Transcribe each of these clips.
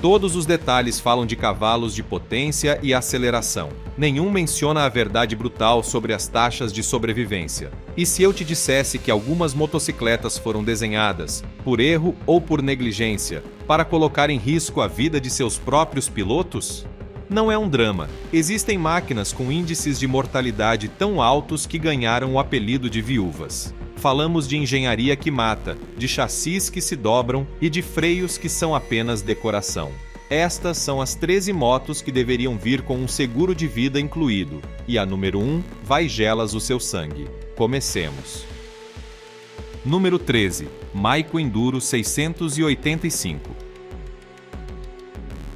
Todos os detalhes falam de cavalos de potência e aceleração. Nenhum menciona a verdade brutal sobre as taxas de sobrevivência. E se eu te dissesse que algumas motocicletas foram desenhadas, por erro ou por negligência, para colocar em risco a vida de seus próprios pilotos? Não é um drama. Existem máquinas com índices de mortalidade tão altos que ganharam o apelido de viúvas. Falamos de engenharia que mata, de chassis que se dobram e de freios que são apenas decoração. Estas são as 13 motos que deveriam vir com um seguro de vida incluído. E a número 1 vai gelas o seu sangue. Comecemos. Número 13. Maico Enduro 685.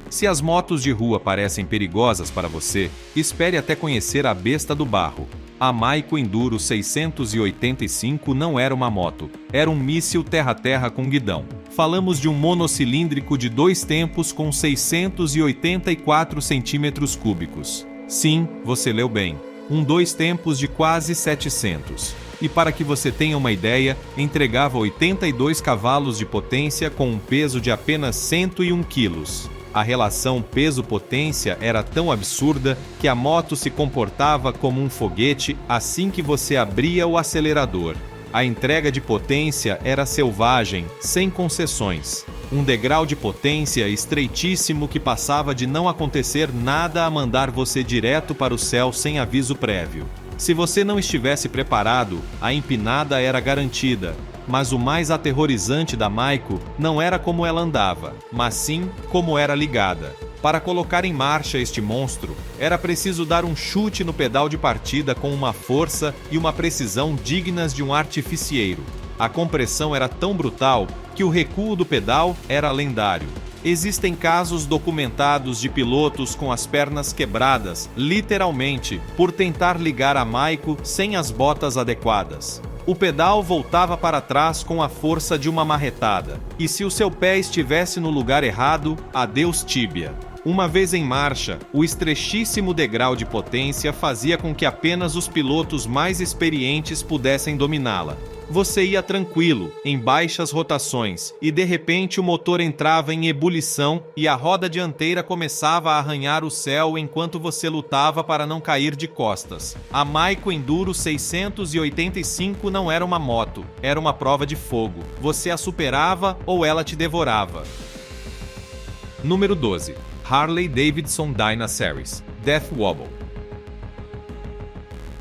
Se as motos de rua parecem perigosas para você, espere até conhecer a besta do barro. A Maico Enduro 685 não era uma moto, era um míssil terra-terra com guidão. Falamos de um monocilíndrico de 2 tempos com 684 centímetros cúbicos. Sim, você leu bem. Um 2 tempos de quase 700. E para que você tenha uma ideia, entregava 82 cavalos de potência com um peso de apenas 101 quilos. A relação peso-potência era tão absurda que a moto se comportava como um foguete assim que você abria o acelerador. A entrega de potência era selvagem, sem concessões. Um degrau de potência estreitíssimo que passava de não acontecer nada a mandar você direto para o céu sem aviso prévio. Se você não estivesse preparado, a empinada era garantida. Mas o mais aterrorizante da Maico não era como ela andava, mas sim como era ligada. Para colocar em marcha este monstro, era preciso dar um chute no pedal de partida com uma força e uma precisão dignas de um artificieiro. A compressão era tão brutal que o recuo do pedal era lendário. Existem casos documentados de pilotos com as pernas quebradas, literalmente, por tentar ligar a Maico sem as botas adequadas. O pedal voltava para trás com a força de uma marretada, e se o seu pé estivesse no lugar errado, adeus tíbia. Uma vez em marcha, o estrechíssimo degrau de potência fazia com que apenas os pilotos mais experientes pudessem dominá-la. Você ia tranquilo, em baixas rotações, e de repente o motor entrava em ebulição e a roda dianteira começava a arranhar o céu enquanto você lutava para não cair de costas. A Maico Enduro 685 não era uma moto, era uma prova de fogo. Você a superava ou ela te devorava. Número 12. Harley Davidson Dyna Series, Death Wobble.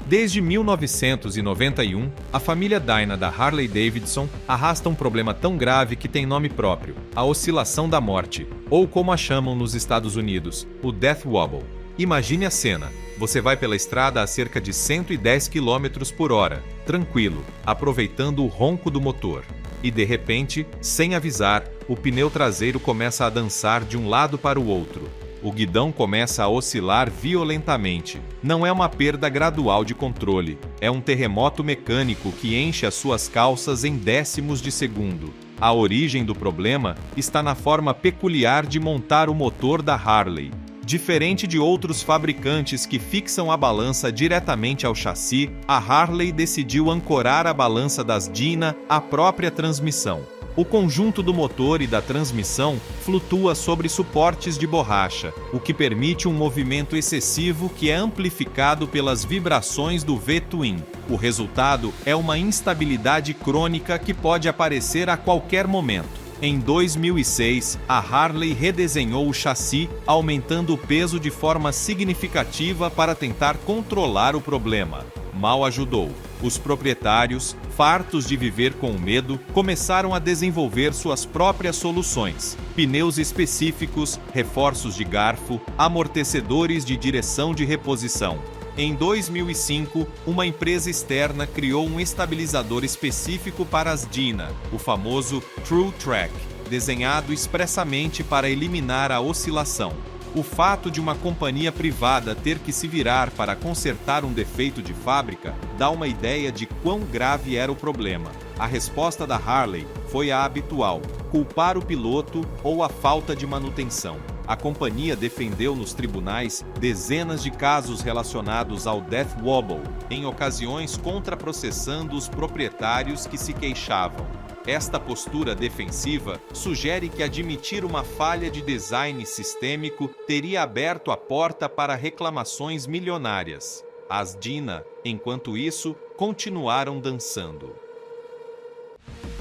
Desde 1991, a família Dyna da Harley Davidson arrasta um problema tão grave que tem nome próprio, a oscilação da morte, ou como a chamam nos Estados Unidos, o Death Wobble. Imagine a cena. Você vai pela estrada a cerca de 110 km por hora, tranquilo, aproveitando o ronco do motor. E de repente, sem avisar, o pneu traseiro começa a dançar de um lado para o outro. O guidão começa a oscilar violentamente. Não é uma perda gradual de controle, é um terremoto mecânico que enche as suas calças em décimos de segundo. A origem do problema está na forma peculiar de montar o motor da Harley. Diferente de outros fabricantes que fixam a balança diretamente ao chassi, a Harley decidiu ancorar a balança das Dyna à própria transmissão. O conjunto do motor e da transmissão flutua sobre suportes de borracha, o que permite um movimento excessivo que é amplificado pelas vibrações do V-twin. O resultado é uma instabilidade crônica que pode aparecer a qualquer momento. Em 2006, a Harley redesenhou o chassi, aumentando o peso de forma significativa para tentar controlar o problema. Mal ajudou. Os proprietários, fartos de viver com o medo, começaram a desenvolver suas próprias soluções. Pneus específicos, reforços de garfo, amortecedores de direção de reposição. Em 2005, uma empresa externa criou um estabilizador específico para as Dyna, o famoso True Track, desenhado expressamente para eliminar a oscilação. O fato de uma companhia privada ter que se virar para consertar um defeito de fábrica dá uma ideia de quão grave era o problema. A resposta da Harley foi a habitual: culpar o piloto ou a falta de manutenção. A companhia defendeu nos tribunais dezenas de casos relacionados ao Death Wobble, em ocasiões contraprocessando os proprietários que se queixavam. Esta postura defensiva sugere que admitir uma falha de design sistêmico teria aberto a porta para reclamações milionárias. As Dyna, enquanto isso, continuaram dançando.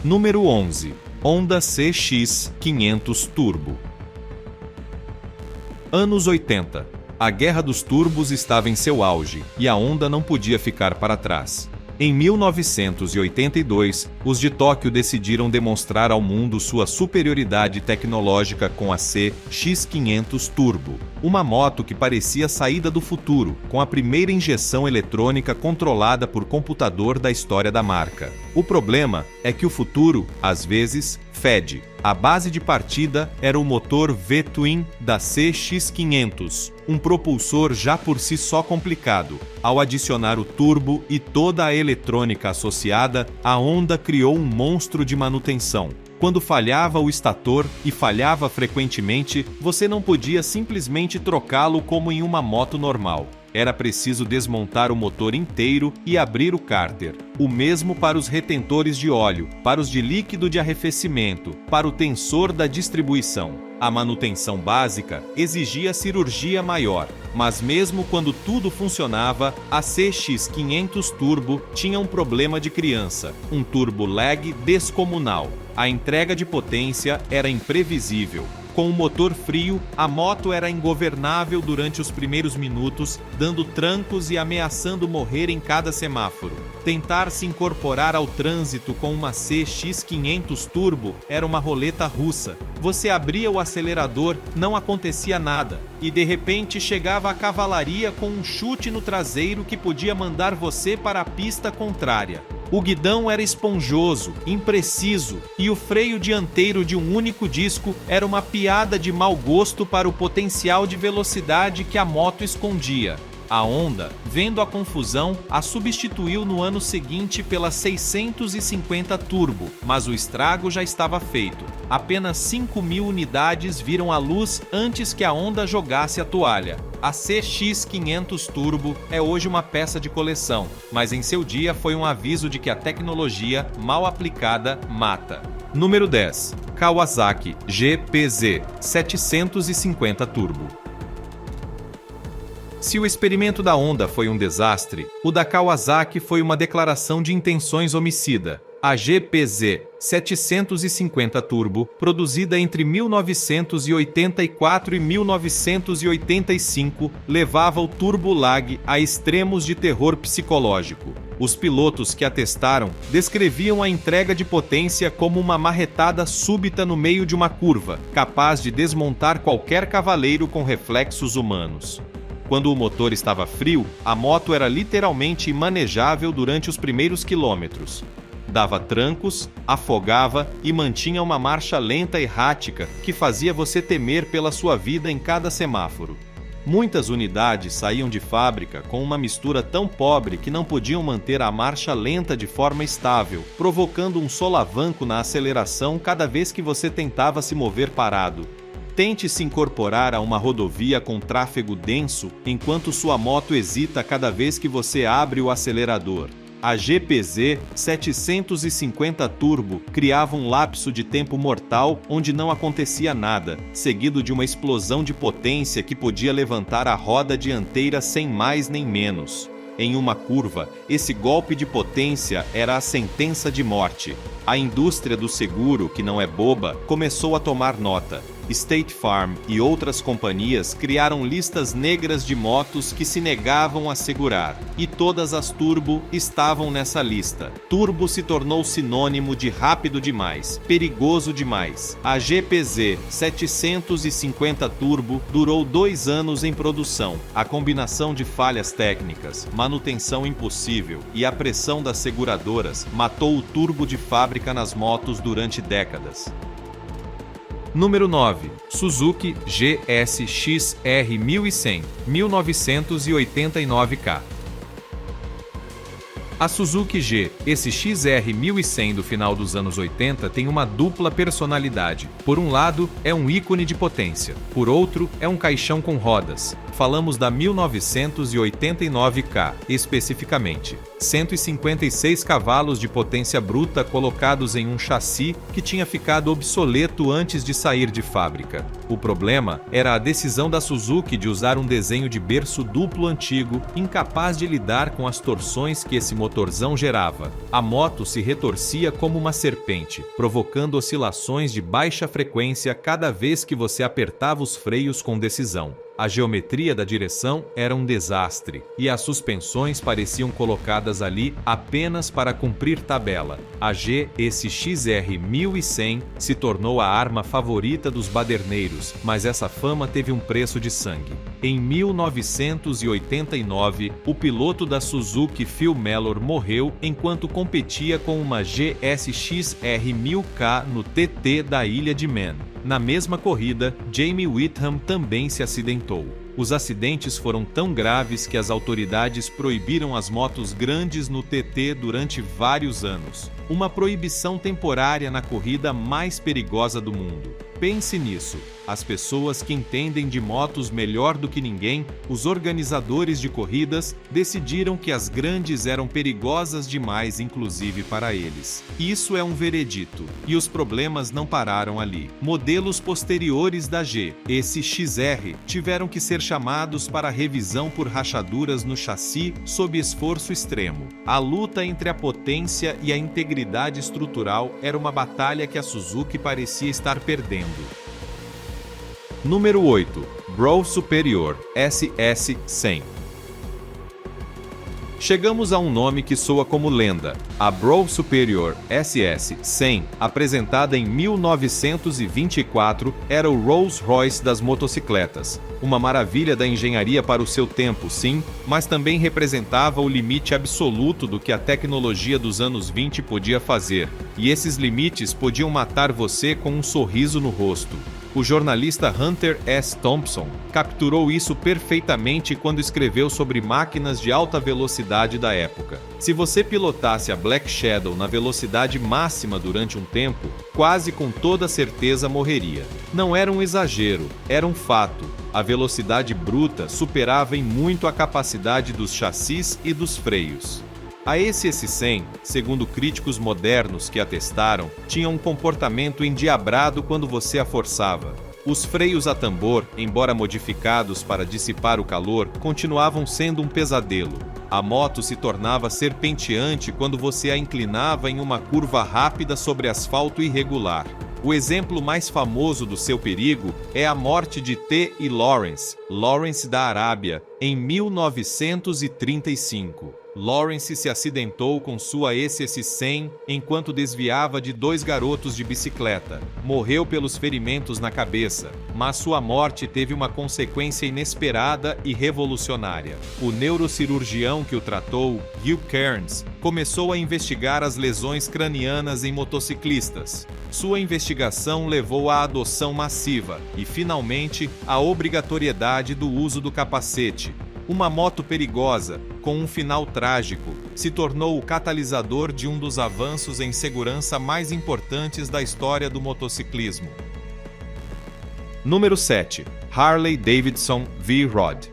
Número 11. Honda CX500 Turbo. Anos 80. A guerra dos turbos estava em seu auge e a Honda não podia ficar para trás. Em 1982, os de Tóquio decidiram demonstrar ao mundo sua superioridade tecnológica com a CX500 Turbo, uma moto que parecia saída do futuro, com a primeira injeção eletrônica controlada por computador da história da marca. O problema é que o futuro, às vezes, fede. A base de partida era o motor V-Twin da CX500, um propulsor já por si só complicado. Ao adicionar o turbo e toda a eletrônica associada, a Honda criou um monstro de manutenção. Quando falhava o estator, e falhava frequentemente, você não podia simplesmente trocá-lo como em uma moto normal. Era preciso desmontar o motor inteiro e abrir o cárter. O mesmo para os retentores de óleo, para os de líquido de arrefecimento, para o tensor da distribuição. A manutenção básica exigia cirurgia maior, mas mesmo quando tudo funcionava, a CX500 Turbo tinha um problema de criança, um turbo lag descomunal. A entrega de potência era imprevisível. Com o motor frio, a moto era ingovernável durante os primeiros minutos, dando trancos e ameaçando morrer em cada semáforo. Tentar se incorporar ao trânsito com uma CX500 Turbo era uma roleta russa. Você abria o acelerador, não acontecia nada, e de repente chegava a cavalaria com um chute no traseiro que podia mandar você para a pista contrária. O guidão era esponjoso, impreciso, e o freio dianteiro de um único disco era uma piada de mau gosto para o potencial de velocidade que a moto escondia. A Honda, vendo a confusão, a substituiu no ano seguinte pela 650 Turbo, mas o estrago já estava feito. Apenas 5.000 unidades viram a luz antes que a Honda jogasse a toalha. A CX500 Turbo é hoje uma peça de coleção, mas em seu dia foi um aviso de que a tecnologia, mal aplicada, mata. Número 10. Kawasaki GPZ 750 Turbo. Se o experimento da Honda foi um desastre, o da Kawasaki foi uma declaração de intenções homicida. A GPZ 750 Turbo, produzida entre 1984 e 1985, levava o turbo lag a extremos de terror psicológico. Os pilotos que a testaram descreviam a entrega de potência como uma marretada súbita no meio de uma curva, capaz de desmontar qualquer cavaleiro com reflexos humanos. Quando o motor estava frio, a moto era literalmente imanejável durante os primeiros quilômetros. Dava trancos, afogava e mantinha uma marcha lenta e errática que fazia você temer pela sua vida em cada semáforo. Muitas unidades saíam de fábrica com uma mistura tão pobre que não podiam manter a marcha lenta de forma estável, provocando um solavanco na aceleração cada vez que você tentava se mover parado. Tente se incorporar a uma rodovia com tráfego denso enquanto sua moto hesita cada vez que você abre o acelerador. A GPZ 750 Turbo criava um lapso de tempo mortal onde não acontecia nada, seguido de uma explosão de potência que podia levantar a roda dianteira sem mais nem menos. Em uma curva, esse golpe de potência era a sentença de morte. A indústria do seguro, que não é boba, começou a tomar nota. State Farm e outras companhias criaram listas negras de motos que se negavam a segurar, e todas as Turbo estavam nessa lista. Turbo se tornou sinônimo de rápido demais, perigoso demais. A GPZ 750 Turbo durou 2 anos em produção. A combinação de falhas técnicas, manutenção impossível e a pressão das seguradoras matou o turbo de fábrica nas motos durante décadas. Número 9. Suzuki GSX-R 1100, 1989K. A Suzuki G, esse XR1100 do final dos anos 80 tem uma dupla personalidade. Por um lado, é um ícone de potência. Por outro, é um caixão com rodas. Falamos da 1989K, especificamente. 156 cavalos de potência bruta colocados em um chassi que tinha ficado obsoleto antes de sair de fábrica. O problema era a decisão da Suzuki de usar um desenho de berço duplo antigo, incapaz de lidar com as torções que esse motorzão gerava. A moto se retorcia como uma serpente, provocando oscilações de baixa frequência cada vez que você apertava os freios com decisão. A geometria da direção era um desastre, e as suspensões pareciam colocadas ali apenas para cumprir tabela. A G, esse XR1100, se tornou a arma favorita dos baderneiros, mas essa fama teve um preço de sangue. Em 1989, o piloto da Suzuki Phil Mellor morreu enquanto competia com uma GSX-R1000K no TT da Ilha de Man. Na mesma corrida, Jamie Whitham também se acidentou. Os acidentes foram tão graves que as autoridades proibiram as motos grandes no TT durante vários anos. Uma proibição temporária na corrida mais perigosa do mundo. Pense nisso. As pessoas que entendem de motos melhor do que ninguém, os organizadores de corridas, decidiram que as grandes eram perigosas demais, inclusive para eles. Isso é um veredito, e os problemas não pararam ali. Modelos posteriores da G, esse XR, tiveram que ser chamados para revisão por rachaduras no chassi sob esforço extremo. A luta entre a potência e a integridade estrutural era uma batalha que a Suzuki parecia estar perdendo. Número 8. Bro Superior SS100. Chegamos a um nome que soa como lenda. A Bro Superior SS100, apresentada em 1924, era o Rolls-Royce das motocicletas. Uma maravilha da engenharia para o seu tempo, sim, mas também representava o limite absoluto do que a tecnologia dos anos 20 podia fazer. E esses limites podiam matar você com um sorriso no rosto. O jornalista Hunter S. Thompson capturou isso perfeitamente quando escreveu sobre máquinas de alta velocidade da época. Se você pilotasse a Black Shadow na velocidade máxima durante um tempo, quase com toda certeza morreria. Não era um exagero, era um fato. A velocidade bruta superava em muito a capacidade dos chassis e dos freios. A SS100, segundo críticos modernos que a testaram, tinha um comportamento endiabrado quando você a forçava. Os freios a tambor, embora modificados para dissipar o calor, continuavam sendo um pesadelo. A moto se tornava serpenteante quando você a inclinava em uma curva rápida sobre asfalto irregular. O exemplo mais famoso do seu perigo é a morte de T. E. Lawrence da Arábia, em 1935. Lawrence se acidentou com sua SS100 enquanto desviava de dois garotos de bicicleta. Morreu pelos ferimentos na cabeça, mas sua morte teve uma consequência inesperada e revolucionária. O neurocirurgião que o tratou, Hugh Kearns, começou a investigar as lesões cranianas em motociclistas. Sua investigação levou à adoção massiva e, finalmente, à obrigatoriedade do uso do capacete. Uma moto perigosa, com um final trágico, se tornou o catalisador de um dos avanços em segurança mais importantes da história do motociclismo. Número 7. Harley Davidson V-Rod.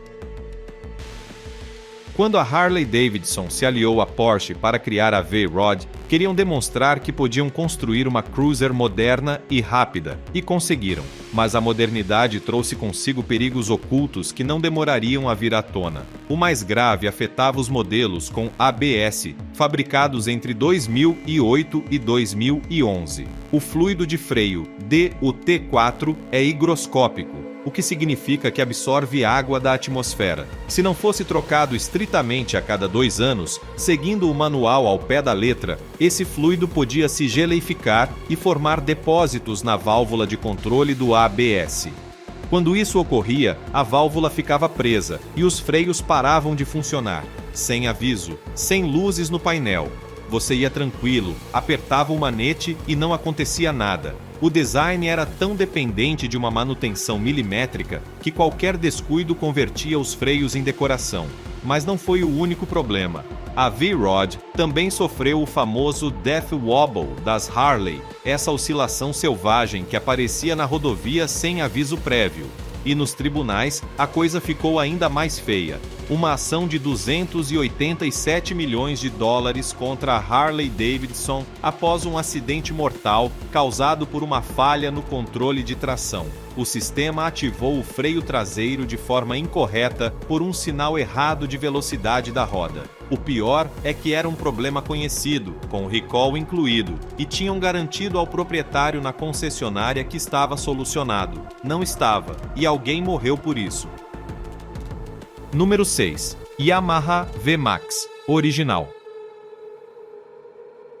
Quando a Harley Davidson se aliou à Porsche para criar a V-Rod, queriam demonstrar que podiam construir uma cruiser moderna e rápida, e conseguiram. Mas a modernidade trouxe consigo perigos ocultos que não demorariam a vir à tona. O mais grave afetava os modelos com ABS, fabricados entre 2008 e 2011. O fluido de freio DUT4 é higroscópico, o que significa que absorve água da atmosfera. Se não fosse trocado estritamente a cada 2 anos, seguindo o manual ao pé da letra, esse fluido podia se geleificar e formar depósitos na válvula de controle do ABS. Quando isso ocorria, a válvula ficava presa e os freios paravam de funcionar, sem aviso, sem luzes no painel. Você ia tranquilo, apertava o manete e não acontecia nada. O design era tão dependente de uma manutenção milimétrica que qualquer descuido convertia os freios em decoração. Mas não foi o único problema. A V-Rod também sofreu o famoso Death Wobble das Harley, essa oscilação selvagem que aparecia na rodovia sem aviso prévio. E nos tribunais, a coisa ficou ainda mais feia. Uma ação de 287 milhões de dólares contra a Harley Davidson após um acidente mortal causado por uma falha no controle de tração. O sistema ativou o freio traseiro de forma incorreta por um sinal errado de velocidade da roda. O pior é que era um problema conhecido, com recall incluído, e tinham garantido ao proprietário na concessionária que estava solucionado. Não estava, e alguém morreu por isso. Número 6. Yamaha VMAX, original.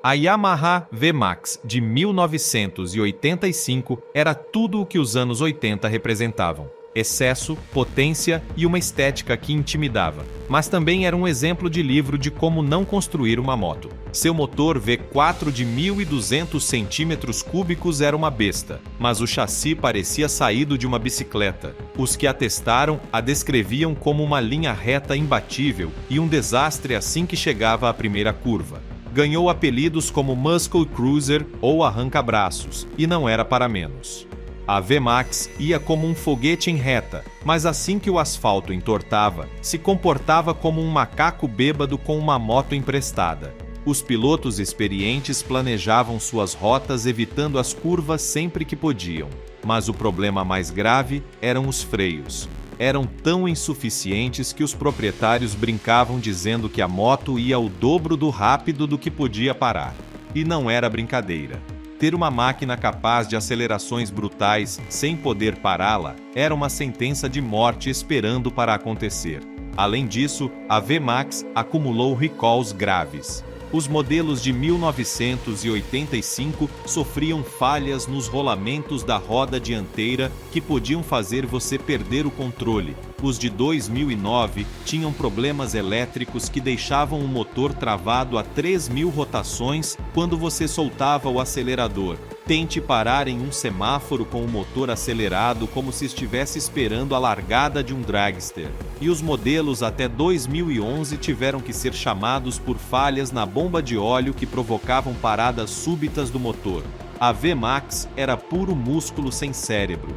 A Yamaha VMAX de 1985 era tudo o que os anos 80 representavam. Excesso, potência e uma estética que intimidava. Mas também era um exemplo de livro de como não construir uma moto. Seu motor V4 de 1.200 centímetros cúbicos era uma besta, mas o chassi parecia saído de uma bicicleta. Os que a testaram a descreviam como uma linha reta imbatível e um desastre assim que chegava à primeira curva. Ganhou apelidos como Muscle Cruiser ou Arranca-Braços, e não era para menos. A VMAX ia como um foguete em reta, mas assim que o asfalto entortava, se comportava como um macaco bêbado com uma moto emprestada. Os pilotos experientes planejavam suas rotas evitando as curvas sempre que podiam, mas o problema mais grave eram os freios. Eram tão insuficientes que os proprietários brincavam dizendo que a moto ia o dobro do rápido do que podia parar. E não era brincadeira. Ter uma máquina capaz de acelerações brutais sem poder pará-la era uma sentença de morte esperando para acontecer. Além disso, a VMAX acumulou recalls graves. Os modelos de 1985 sofriam falhas nos rolamentos da roda dianteira que podiam fazer você perder o controle. Os de 2009 tinham problemas elétricos que deixavam o motor travado a 3.000 rotações quando você soltava o acelerador. Tente parar em um semáforo com o motor acelerado como se estivesse esperando a largada de um dragster. E os modelos até 2011 tiveram que ser chamados por falhas na bomba de óleo que provocavam paradas súbitas do motor. A VMAX era puro músculo sem cérebro.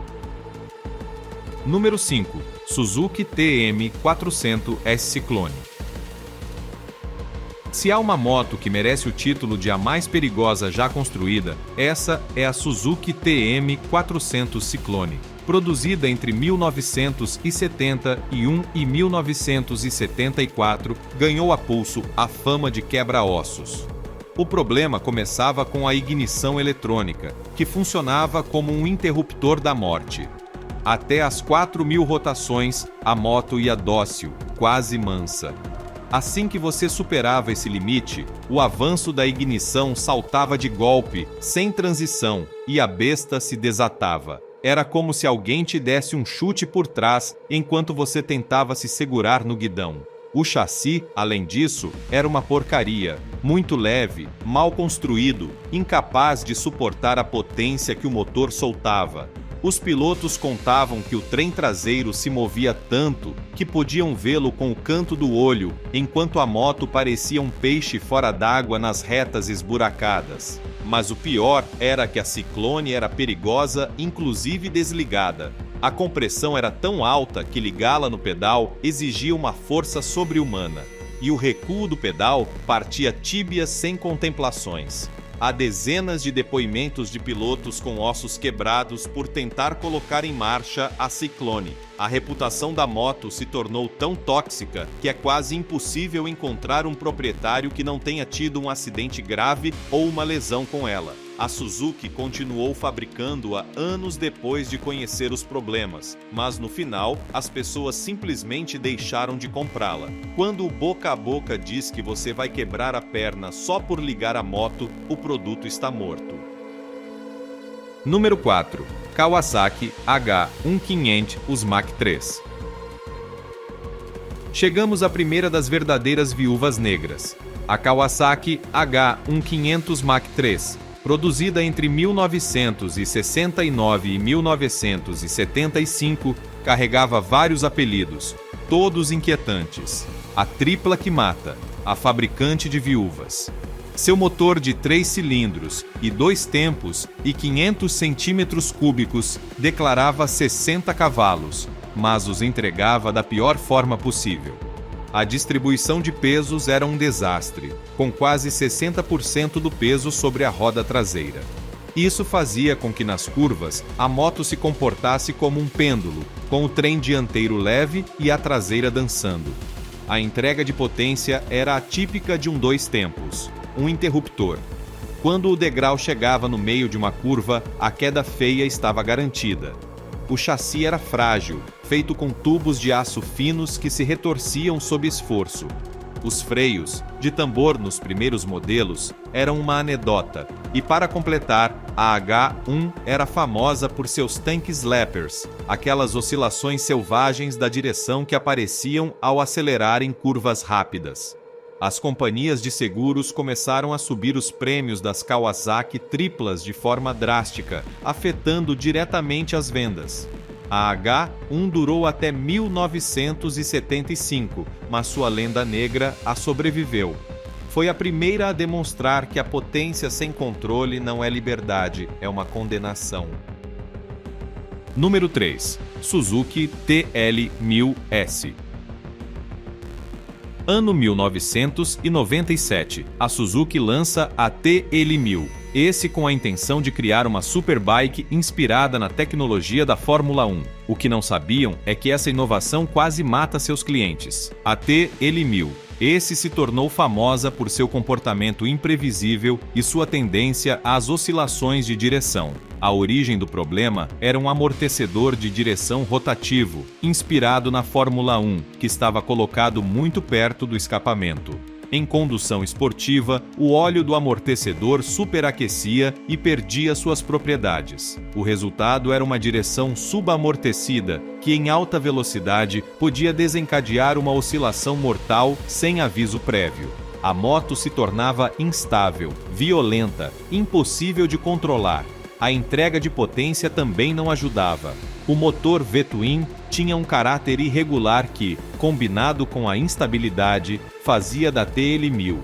Número 5. Suzuki TM400S Cyclone. Se há uma moto que merece o título de a mais perigosa já construída, essa é a Suzuki TM400 Cyclone. Produzida entre 1971 e 1974, ganhou a pulso a fama de quebra-ossos. O problema começava com a ignição eletrônica, que funcionava como um interruptor da morte. Até as 4.000 rotações, a moto ia dócil, quase mansa. Assim que você superava esse limite, o avanço da ignição saltava de golpe, sem transição, e a besta se desatava. Era como se alguém te desse um chute por trás enquanto você tentava se segurar no guidão. O chassi, além disso, era uma porcaria, muito leve, mal construído, incapaz de suportar a potência que o motor soltava. Os pilotos contavam que o trem traseiro se movia tanto que podiam vê-lo com o canto do olho, enquanto a moto parecia um peixe fora d'água nas retas esburacadas. Mas o pior era que a Cyclone era perigosa, inclusive desligada. A compressão era tão alta que ligá-la no pedal exigia uma força sobre-humana. E o recuo do pedal partia tíbias sem contemplações. Há dezenas de depoimentos de pilotos com ossos quebrados por tentar colocar em marcha a Cyclone. A reputação da moto se tornou tão tóxica que é quase impossível encontrar um proprietário que não tenha tido um acidente grave ou uma lesão com ela. A Suzuki continuou fabricando-a anos depois de conhecer os problemas, mas no final, as pessoas simplesmente deixaram de comprá-la. Quando o boca a boca diz que você vai quebrar a perna só por ligar a moto, o produto está morto. Número 4. Kawasaki H1500 Mach 3. Chegamos à primeira das verdadeiras viúvas negras, a Kawasaki H1500 Mach 3. Produzida entre 1969 e 1975, carregava vários apelidos, todos inquietantes. a tripla que mata, a fabricante de viúvas. Seu motor de 3 cilindros e 2 tempos e 500 centímetros cúbicos declarava 60 cavalos, mas os entregava da pior forma possível. A distribuição de pesos era um desastre, com quase 60% do peso sobre a roda traseira. Isso fazia com que nas curvas a moto se comportasse como um pêndulo, com o trem dianteiro leve e a traseira dançando. A entrega de potência era a típica de um 2 tempos, um interruptor. Quando o degrau chegava no meio de uma curva, a queda feia estava garantida. O chassi era frágil, feito com tubos de aço finos que se retorciam sob esforço. Os freios, de tambor nos primeiros modelos, eram uma anedota, e para completar, a H1 era famosa por seus tank slappers, aquelas oscilações selvagens da direção que apareciam ao acelerar em curvas rápidas. As companhias de seguros começaram a subir os prêmios das Kawasaki triplas de forma drástica, afetando diretamente as vendas. A H1 durou até 1975, mas sua lenda negra a sobreviveu. Foi a primeira a demonstrar que a potência sem controle não é liberdade, é uma condenação. Número 3. Suzuki TL1000S. Ano 1997, a Suzuki lança a TL1000, esse com a intenção de criar uma superbike inspirada na tecnologia da Fórmula 1. O que não sabiam é que essa inovação quase mata seus clientes. A TL1000, esse se tornou famosa por seu comportamento imprevisível e sua tendência às oscilações de direção. A origem do problema era um amortecedor de direção rotativo, inspirado na Fórmula 1, que estava colocado muito perto do escapamento. Em condução esportiva, o óleo do amortecedor superaquecia e perdia suas propriedades. O resultado era uma direção subamortecida, que em alta velocidade podia desencadear uma oscilação mortal sem aviso prévio. A moto se tornava instável, violenta, impossível de controlar. A entrega de potência também não ajudava. O motor V-Twin tinha um caráter irregular que, combinado com a instabilidade, fazia da TL1000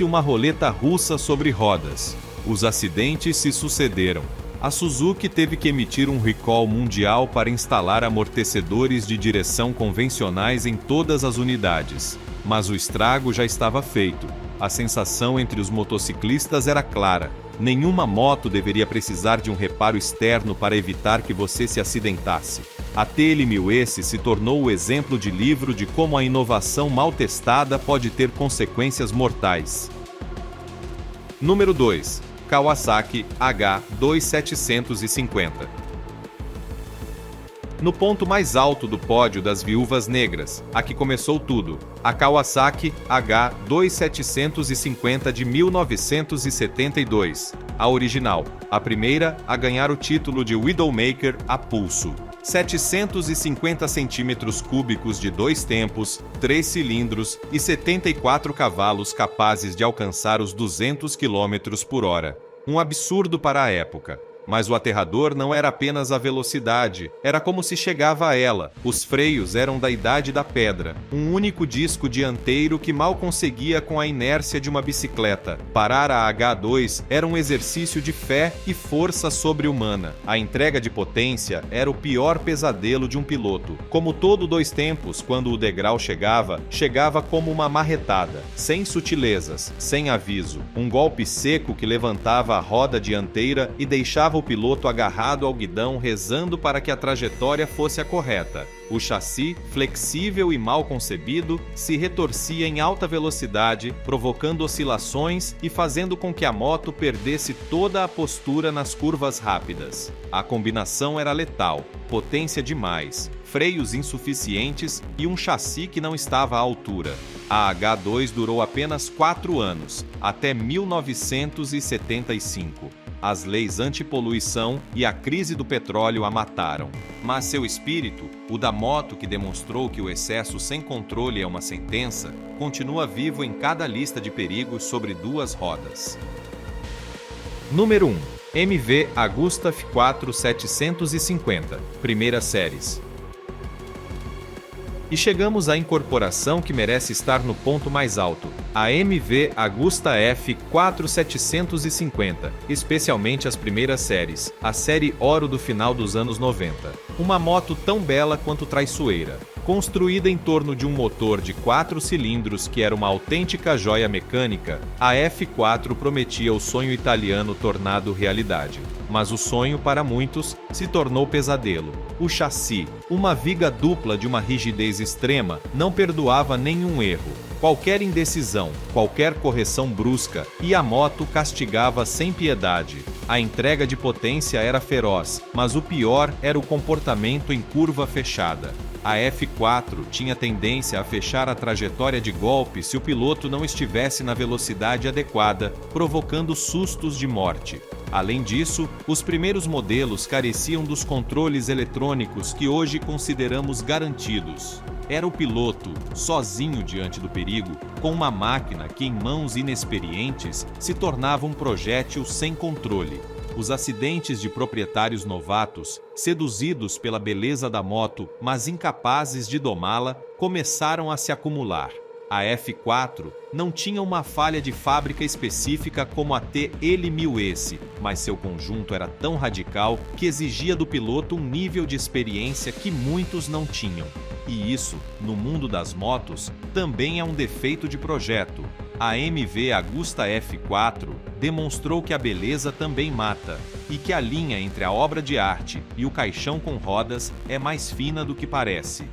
uma roleta russa sobre rodas. Os acidentes se sucederam. A Suzuki teve que emitir um recall mundial para instalar amortecedores de direção convencionais em todas as unidades. Mas o estrago já estava feito. A sensação entre os motociclistas era clara. Nenhuma moto deveria precisar de um reparo externo para evitar que você se acidentasse. A TL1000S se tornou o exemplo de livro de como a inovação mal testada pode ter consequências mortais. Número 2. Kawasaki H2750. No ponto mais alto do pódio das viúvas negras, a que começou tudo, a Kawasaki H2750 de 1972, a original, a primeira a ganhar o título de Widowmaker a pulso. 750 centímetros cúbicos de 2 tempos, 3 cilindros e 74 cavalos capazes de alcançar os 200 km por hora. Um absurdo para a época. Mas o aterrador não era apenas a velocidade, era como se chegava a ela. Os freios eram da idade da pedra, um único disco dianteiro que mal conseguia com a inércia de uma bicicleta. Parar a H2 era um exercício de fé e força sobre-humana. A entrega de potência era o pior pesadelo de um piloto. Como todo 2 tempos, quando o degrau chegava como uma marretada, sem sutilezas, sem aviso. Um golpe seco que levantava a roda dianteira e deixava o piloto agarrado ao guidão rezando para que a trajetória fosse a correta. O chassi, flexível e mal concebido, se retorcia em alta velocidade, provocando oscilações e fazendo com que a moto perdesse toda a postura nas curvas rápidas. A combinação era letal, potência demais, freios insuficientes e um chassi que não estava à altura. A H2 durou apenas 4 anos, até 1975. As leis antipoluição e a crise do petróleo a mataram. Mas seu espírito, o da moto que demonstrou que o excesso sem controle é uma sentença, continua vivo em cada lista de perigos sobre 2 rodas. Número 1. MV Agusta F4 750, primeiras séries. E chegamos à incorporação que merece estar no ponto mais alto, a MV Agusta F4750, especialmente as primeiras séries, a série Oro do final dos anos 90. Uma moto tão bela quanto traiçoeira. Construída em torno de um motor de 4 cilindros que era uma autêntica joia mecânica, a F4 prometia o sonho italiano tornado realidade. Mas o sonho, para muitos, se tornou pesadelo. O chassi, uma viga dupla de uma rigidez extrema, não perdoava nenhum erro. Qualquer indecisão, qualquer correção brusca, e a moto castigava sem piedade. A entrega de potência era feroz, mas o pior era o comportamento em curva fechada. A F4 tinha tendência a fechar a trajetória de golpe se o piloto não estivesse na velocidade adequada, provocando sustos de morte. Além disso, os primeiros modelos careciam dos controles eletrônicos que hoje consideramos garantidos. Era o piloto, sozinho diante do perigo, com uma máquina que em mãos inexperientes se tornava um projétil sem controle. Os acidentes de proprietários novatos, seduzidos pela beleza da moto, mas incapazes de domá-la, começaram a se acumular. A F4 não tinha uma falha de fábrica específica como a TL1000S, mas seu conjunto era tão radical que exigia do piloto um nível de experiência que muitos não tinham. E isso, no mundo das motos, também é um defeito de projeto. A MV Agusta F4 demonstrou que a beleza também mata, e que a linha entre a obra de arte e o caixão com rodas é mais fina do que parece.